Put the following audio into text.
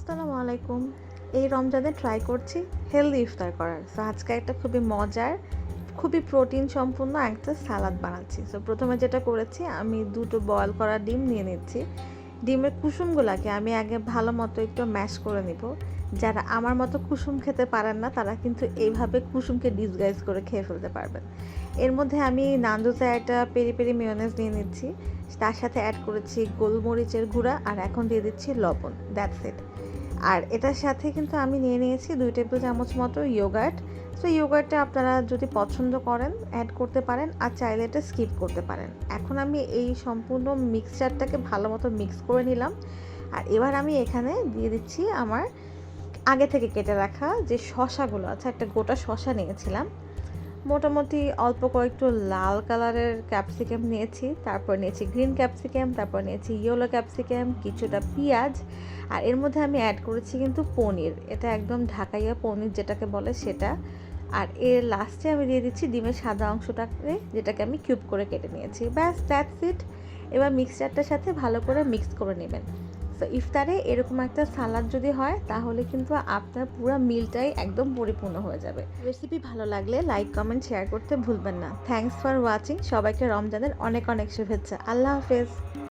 আসসালামু আলাইকুম। এই রমজানে ট্রাই করছি হেলদি ইফতার করার। সো আজকে একটা খুবই মজার, খুবই প্রোটিন সম্পূর্ণ একটা সালাদ বানাচ্ছি। সো প্রথমে যেটা করেছি, আমি দুটো বয়েল করা ডিম নিয়ে নিচ্ছি। ডিমের কুসুমগুলোকে আমি আগে ভালো মতো একটু ম্যাশ করে নিব। যারা আমার মতো কুসুম খেতে পারেন না, তারা কিন্তু এইভাবে কুসুমকে ডিসগাইজ করে খেয়ে ফেলতে পারবেন। এর মধ্যে আমি নান্দুতে একটা পেরি পেরি মেয়োনেজ নিয়ে নিচ্ছি। তার সাথে অ্যাড করেছি গোলমরিচের গুঁড়া, আর এখন দিয়ে দিচ্ছি লবণ। That's it. আর এটার সাথে কিন্তু আমি নিয়ে নিয়েছি 2 টেবিল চামচ মতো ইয়োগার্ট। সো ইয়োগার্টটা আপনারা যদি পছন্দ করেন অ্যাড করতে পারেন, আর চাইলে এটা স্কিপ করতে পারেন। এখন আমি এই সম্পূর্ণ মিক্সচারটাকে ভালো মতো মিক্স করে নিলাম। আর এবার আমি এখানে দিয়ে দিচ্ছি আমার আগে থেকে কেটে রাখা যে শসাগুলো আছে। একটা গোটা শসা নিয়েছিলাম, মোটামুটি অল্প কয়েকটু লাল কালারের ক্যাপসিকাম নিয়েছি, তারপর নিয়েছি গ্রিন ক্যাপসিকাম, তারপর নিয়েছি ইয়েলো ক্যাপসিকাম, কিছুটা পেঁয়াজ। আর এর মধ্যে আমি অ্যাড করেছি কিন্তু পনির, এটা একদম ঢাকাইয়া পনির যেটাকে বলে সেটা। আর এর লাস্টে আমি দিয়ে দিচ্ছি ডিমের সাদা অংশটাকে, যেটাকে আমি কিউব করে কেটে নিয়েছি। ব্যাস, দ্যাটস ইট। এবার মিক্সচারটার সাথে ভালো করে মিক্স করে নেবেন। তো ইফতারে এরকম একটা সালাদ যদি হয়, তাহলে কিন্তু আপনার পুরো মিলটাই একদম পরিপূর্ণ হয়ে যাবে। রেসিপি ভালো লাগলে লাইক, কমেন্ট, শেয়ার করতে ভুলবেন না। Thanks for watching. সবাইকে রমজানের অনেক অনেক শুভেচ্ছা। আল্লাহ হাফেজ।